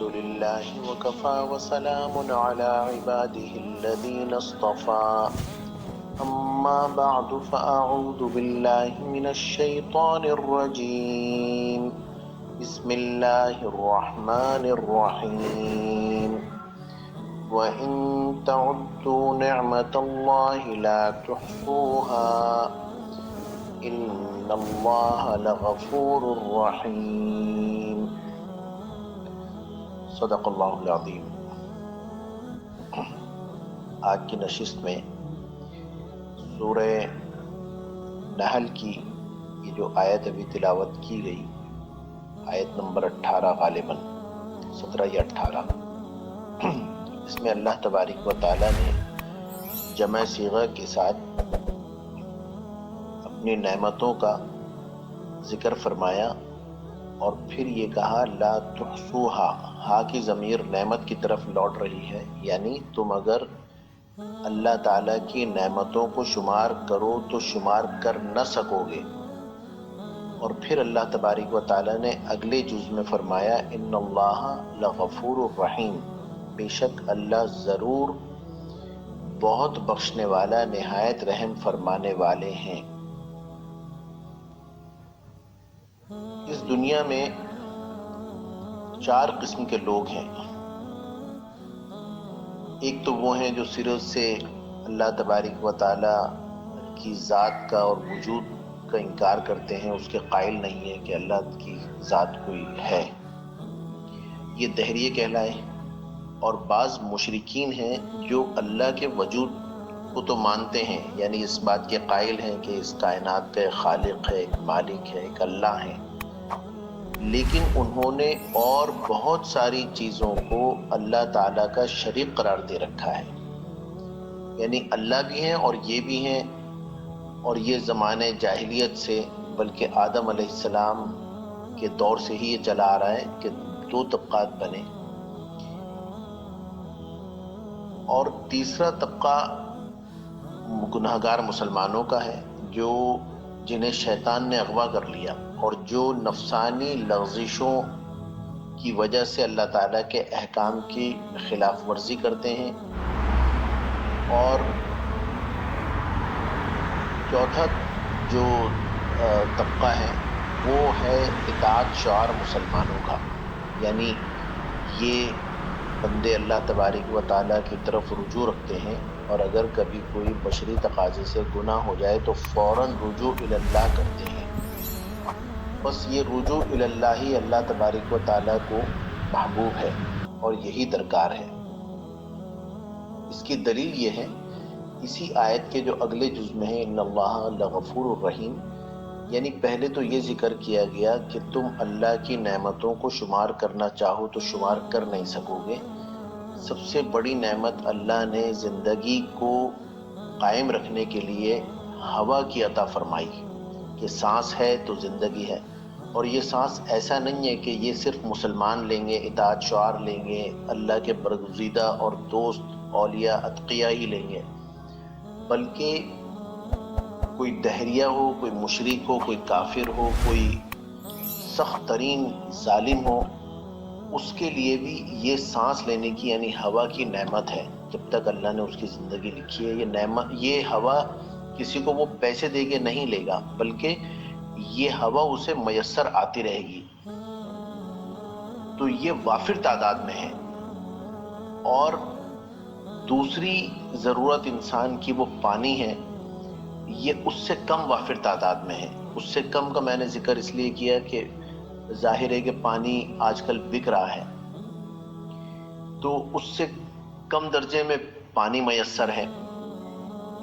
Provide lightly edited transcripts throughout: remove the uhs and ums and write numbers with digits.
الحمد لله وكفى وسلام على عباده الذين اصطفى أما بعد فأعوذ بالله من الشيطان الرجيم بسم الله الرحمن الرحيم وإن تعدوا نعمة الله لا تحصوها إن الله لغفور رحيم صدق اللہ العظیم۔ آج کی نشست میں سورہ نحل کی یہ جو آیت ابھی تلاوت کی گئی، آیت نمبر 18 غالباً 17 یا 18، اس میں اللہ تبارک و تعالیٰ نے جمع صیغہ کے ساتھ اپنی نعمتوں کا ذکر فرمایا اور پھر یہ کہا لا تحصوہا، ہا کی ضمیر نعمت کی طرف لوٹ رہی ہے، یعنی تم اگر اللہ تعالیٰ کی نعمتوں کو شمار کرو تو شمار کر نہ سکو گے۔ اور پھر اللہ تبارک و تعالیٰ نے اگلے جز میں فرمایا ان اللہ لغفور الرحیم، بے شک اللہ ضرور بہت بخشنے والا نہایت رحم فرمانے والے ہیں۔ اس دنیا میں 4 قسم کے لوگ ہیں۔ ایک تو وہ ہیں جو صرف سے اللہ تبارک و تعالیٰ کی ذات کا اور وجود کا انکار کرتے ہیں، اس کے قائل نہیں ہیں کہ اللہ کی ذات کوئی ہے، یہ دہریے کہلائے۔ اور بعض مشرکین ہیں جو اللہ کے وجود کو تو مانتے ہیں، یعنی اس بات کے قائل ہیں کہ اس کائنات کا ایک خالق ہے، ایک مالک ہے، ایک اللہ ہے، لیکن انہوں نے اور بہت ساری چیزوں کو اللہ تعالیٰ کا شریک قرار دے رکھا ہے، یعنی اللہ بھی ہیں اور یہ بھی ہیں، اور یہ زمانے جاہلیت سے بلکہ آدم علیہ السلام کے دور سے ہی یہ چلا آ رہا ہے کہ 2 طبقات بنے۔ اور تیسرا طبقہ گناہگار مسلمانوں کا ہے جنہیں شیطان نے اغوا کر لیا اور جو نفسانی لغزشوں کی وجہ سے اللہ تعالیٰ کے احکام کی خلاف ورزی کرتے ہیں۔ اور چوتھا جو طبقہ ہے وہ ہے اطاعت شعار مسلمانوں کا، یعنی یہ بندے اللہ تبارک و تعالیٰ کی طرف رجوع رکھتے ہیں، اور اگر کبھی کوئی بشری تقاضے سے گناہ ہو جائے تو فوراً رجوع اللہ کرتے ہیں۔ بس یہ رجوع اللہ ہی اللہ تبارک و تعالیٰ کو محبوب ہے اور یہی درکار ہے۔ اس کی دلیل یہ ہے اسی آیت کے جو اگلے جز میں ہے ان اللہ لغفور الرحیم، یعنی پہلے تو یہ ذکر کیا گیا کہ تم اللہ کی نعمتوں کو شمار کرنا چاہو تو شمار کر نہیں سکو گے۔ سب سے بڑی نعمت اللہ نے زندگی کو قائم رکھنے کے لیے ہوا کی عطا فرمائی کہ سانس ہے تو زندگی ہے، اور یہ سانس ایسا نہیں ہے کہ یہ صرف مسلمان لیں گے، اطاعت شعار لیں گے، اللہ کے برگزیدہ اور دوست اولیاء اتقیاء ہی لیں گے، بلکہ کوئی دہریہ ہو، کوئی مشرک ہو، کوئی کافر ہو، کوئی سخت ترین ظالم ہو، اس کے لیے بھی یہ سانس لینے کی یعنی ہوا کی نعمت ہے۔ جب تک اللہ نے اس کی زندگی لکھی ہے، یہ ہوا کسی کو وہ پیسے دے کے نہیں لے گا، بلکہ یہ ہوا اسے میسر آتی رہے گی، تو یہ وافر تعداد میں ہے۔ اور دوسری ضرورت انسان کی وہ پانی ہے، یہ اس سے کم وافر تعداد میں ہے۔ اس سے کم کا میں نے ذکر اس لیے کیا کہ ظاہر ہے کہ پانی آج کل بک رہا ہے، تو اس سے کم درجے میں پانی میسر ہے۔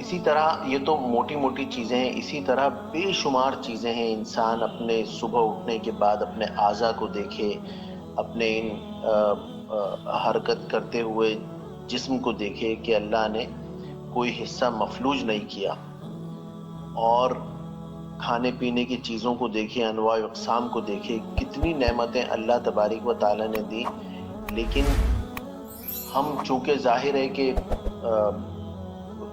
اسی طرح یہ تو موٹی موٹی چیزیں ہیں، اسی طرح بے شمار چیزیں ہیں۔ انسان اپنے صبح اٹھنے کے بعد اپنے اعضاء کو دیکھے، اپنے حرکت کرتے ہوئے جسم کو دیکھے کہ اللہ نے کوئی حصہ مفلوج نہیں کیا، اور کھانے پینے کی چیزوں کو دیکھے، انواع و اقسام کو دیکھے، کتنی نعمتیں اللہ تبارک و تعالیٰ نے دی، لیکن ہم چونکہ ظاہر ہے کہ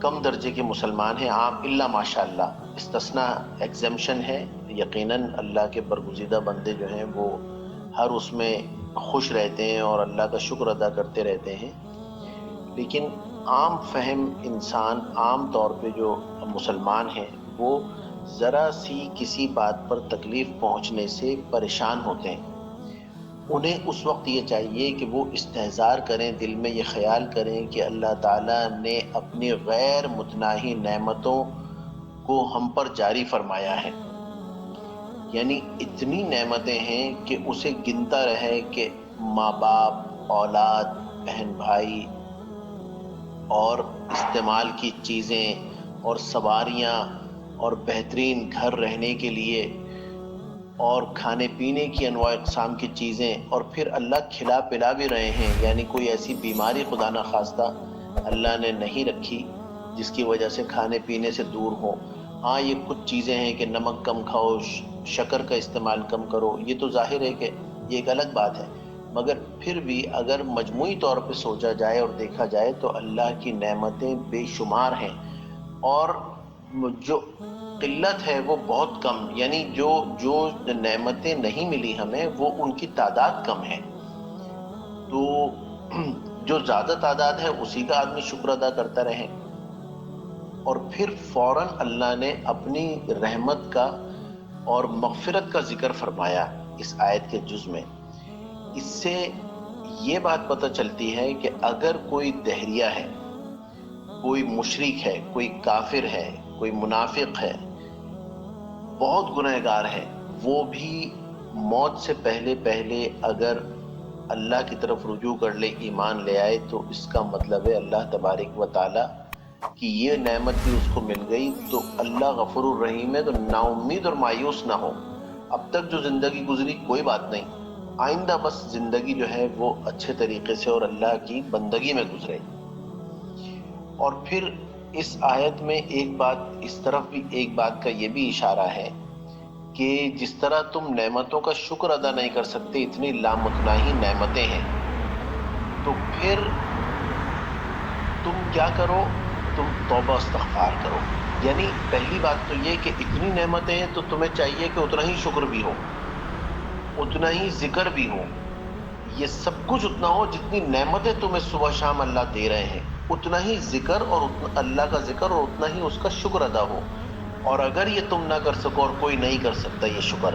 کم درجے کے مسلمان ہیں، عام الا ماشاء اللہ، استثناء ایگزمپشن ہے، یقیناً اللہ کے برگزیدہ بندے جو ہیں وہ ہر اس میں خوش رہتے ہیں اور اللہ کا شکر ادا کرتے رہتے ہیں، لیکن عام فہم انسان، عام طور پہ جو مسلمان ہیں، وہ ذرا سی کسی بات پر تکلیف پہنچنے سے پریشان ہوتے ہیں۔ انہیں اس وقت یہ چاہیے کہ وہ استحضار کریں، دل میں یہ خیال کریں کہ اللہ تعالیٰ نے اپنی غیر متناہی نعمتوں کو ہم پر جاری فرمایا ہے، یعنی اتنی نعمتیں ہیں کہ اسے گنتا رہے کہ ماں باپ، اولاد، بہن بھائی اور استعمال کی چیزیں اور سواریاں اور بہترین گھر رہنے کے لیے اور کھانے پینے کی انواع اقسام کی چیزیں، اور پھر اللہ کھلا پلا بھی رہے ہیں، یعنی کوئی ایسی بیماری خدا نہ خواستہ اللہ نے نہیں رکھی جس کی وجہ سے کھانے پینے سے دور ہو۔ ہاں، یہ کچھ چیزیں ہیں کہ نمک کم کھاؤ، شکر کا استعمال کم کرو، یہ تو ظاہر ہے کہ یہ ایک الگ بات ہے، مگر پھر بھی اگر مجموعی طور پہ سوچا جائے اور دیکھا جائے تو اللہ کی نعمتیں بے شمار ہیں، اور جو قلت ہے وہ بہت کم، یعنی جو نعمتیں نہیں ملی ہمیں وہ ان کی تعداد کم ہے، تو جو زیادہ تعداد ہے اسی کا آدمی شکر ادا کرتا رہے۔ اور پھر فوراً اللہ نے اپنی رحمت کا اور مغفرت کا ذکر فرمایا اس آیت کے جز میں۔ اس سے یہ بات پتہ چلتی ہے کہ اگر کوئی دہریہ ہے، کوئی مشرک ہے، کوئی کافر ہے، کوئی منافق ہے، بہت گنہگار ہے، وہ بھی موت سے پہلے اگر اللہ کی طرف رجوع کر لے، ایمان لے آئے، تو اس کا مطلب ہے اللہ تبارک و تعالی کہ یہ نعمت بھی اس کو مل گئی، تو اللہ غفور الرحیم ہے، تو نا امید اور مایوس نہ ہو۔ اب تک جو زندگی گزری کوئی بات نہیں، آئندہ بس زندگی جو ہے وہ اچھے طریقے سے اور اللہ کی بندگی میں گزرے۔ اور پھر اس آیت میں ایک بات، اس طرف بھی ایک بات کا یہ بھی اشارہ ہے کہ جس طرح تم نعمتوں کا شکر ادا نہیں کر سکتے، اتنی لامتناہی نعمتیں ہیں، تو پھر تم کیا کرو؟ تم توبہ استغفار کرو۔ یعنی پہلی بات تو یہ کہ اتنی نعمتیں ہیں تو تمہیں چاہیے کہ اتنا ہی شکر بھی ہو، اتنا ہی ذکر بھی ہو، یہ سب کچھ اتنا ہو جتنی نعمتیں تمہیں صبح شام اللہ دے رہے ہیں، اتنا ہی ذکر اور اللہ کا ذکر اور اتنا ہی اس کا شکر ادا ہو۔ اور اگر یہ تم نہ کر سکو اور کوئی نہیں کر سکتا یہ شکر،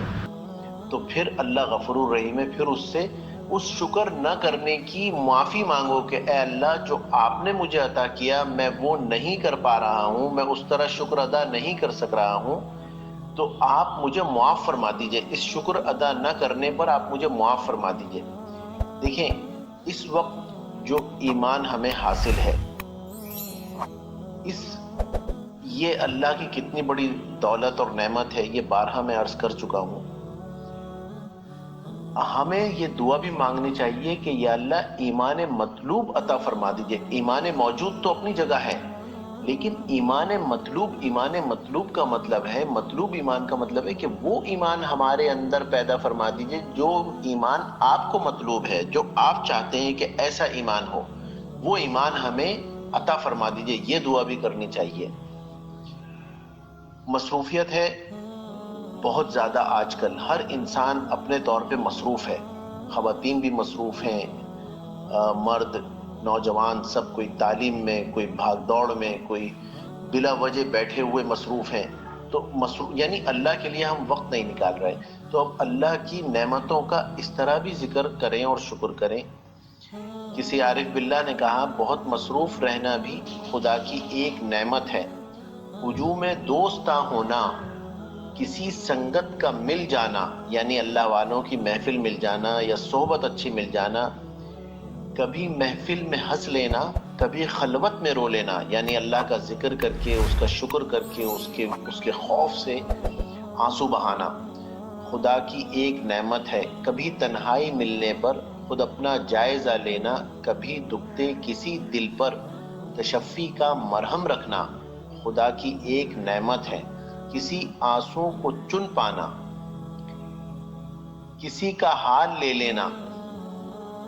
تو پھر اللہ غفور الرحیم ہے، پھر اس سے اس شکر نہ کرنے کی معافی مانگو کہ اے اللہ، جو آپ نے مجھے عطا کیا میں وہ نہیں کر پا رہا ہوں، میں اس طرح شکر ادا نہیں کر سک رہا ہوں، تو آپ مجھے معاف فرما دیجئے، اس شکر ادا نہ کرنے پر آپ مجھے معاف فرما دیجئے۔ دیکھیں، اس وقت جو ایمان ہمیں حاصل ہے، یہ اللہ کی کتنی بڑی دولت اور نعمت ہے، یہ بارہا میں عرض کر چکا ہوں۔ ہمیں یہ دعا بھی مانگنی چاہیے کہ یا اللہ ایمان مطلوب عطا فرما دیجئے۔ ایمان موجود تو اپنی جگہ ہے، لیکن ایمان مطلوب کا مطلب ہے، مطلوب ایمان کا مطلب ہے کہ وہ ایمان ہمارے اندر پیدا فرما دیجئے جو ایمان آپ کو مطلوب ہے، جو آپ چاہتے ہیں کہ ایسا ایمان ہو، وہ ایمان ہمیں عطا فرما دیجئے۔ یہ دعا بھی کرنی چاہیے۔ مصروفیت ہے بہت زیادہ، آج کل ہر انسان اپنے طور پہ مصروف ہے، خواتین بھی مصروف ہیں، مرد، نوجوان، سب کوئی تعلیم میں، کوئی بھاگ دوڑ میں، کوئی بلا وجہ بیٹھے ہوئے مصروف ہیں، تو یعنی اللہ کے لیے ہم وقت نہیں نکال رہے۔ تو اب اللہ کی نعمتوں کا اس طرح بھی ذکر کریں اور شکر کریں۔ کسی عارف باللہ نے کہا بہت مصروف رہنا بھی خدا کی ایک نعمت ہے، ہجوم دوستاں ہونا، کسی سنگت کا مل جانا، یعنی اللہ والوں کی محفل مل جانا یا صحبت اچھی مل جانا، کبھی محفل میں ہنس لینا، کبھی خلوت میں رو لینا، یعنی اللہ کا ذکر کر کے، اس کا شکر کر کے، اس کے خوف سے آنسو بہانا خدا کی ایک نعمت ہے۔ کبھی تنہائی ملنے پر خود اپنا جائزہ لینا، کبھی دکھتے کسی دل پر تشفی کا مرہم رکھنا خدا کی ایک نعمت ہے۔ کسی آنسو کو چن پانا، کسی کا حال لے لینا،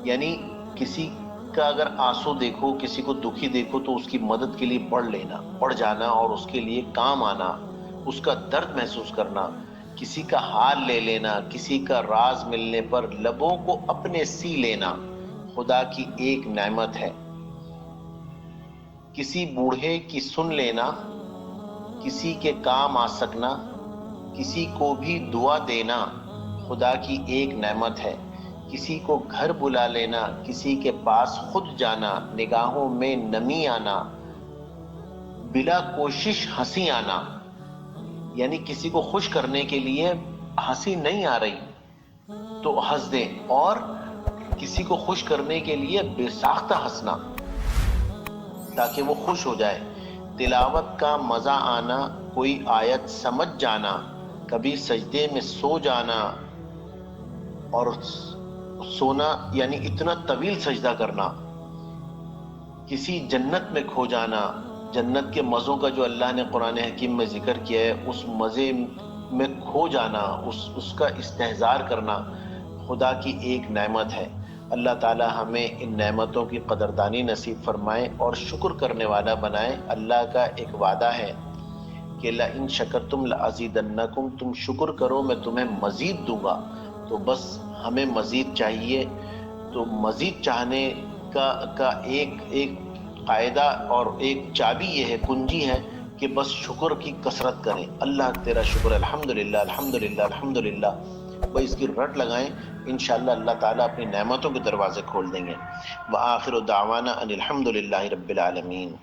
یعنی کسی کا اگر آنسو دیکھو، کسی کو دکھی دیکھو تو اس کی مدد کے لیے بڑھ جانا اور اس کے لیے کام آنا، اس کا درد محسوس کرنا، کسی کا حال لے لینا، کسی کا راز ملنے پر لبوں کو اپنے سی لینا خدا کی ایک نعمت ہے۔ کسی بوڑھے کی سن لینا، کسی کے کام آ سکنا، کسی کو بھی دعا دینا خدا کی ایک نعمت ہے۔ کسی کو گھر بلا لینا، کسی کے پاس خود جانا، نگاہوں میں نمی آنا، بلا کوشش ہنسی آنا، یعنی کسی کو خوش کرنے کے لیے ہنسی نہیں آ رہی تو ہنس دیں، اور کسی کو خوش کرنے کے لیے بے ساختہ ہنسنا تاکہ وہ خوش ہو جائے۔ تلاوت کا مزہ آنا، کوئی آیت سمجھ جانا، کبھی سجدے میں سو جانا، اور سونا یعنی اتنا طویل سجدہ کرنا، کسی جنت میں کھو جانا، جنت کے مزوں کا جو اللہ نے قرآن حکیم میں ذکر کیا ہے اس مزے میں کھو جانا، اس کا استحضار کرنا خدا کی ایک نعمت ہے۔ اللہ تعالی ہمیں ان نعمتوں کی قدردانی نصیب فرمائے اور شکر کرنے والا بنائے۔ اللہ کا ایک وعدہ ہے کہ لَإِن شَكَرْتُمْ لَأَزِيدَنَّكُمْ، تم شکر کرو میں تمہیں مزید دوں گا۔ تو بس ہمیں مزید چاہیے، تو مزید چاہنے کا ایک قاعدہ اور ایک چابی یہ ہے، کنجی ہے کہ بس شکر کی کثرت کریں۔ اللہ تیرا شکر، الحمدللہ الحمدللہ الحمدللہ، بس اس کی رٹ لگائیں، انشاءاللہ اللہ تعالیٰ اپنی نعمتوں کے دروازے کھول دیں گے۔ وآخر دعوانا ان الحمدللہ رب العالمین۔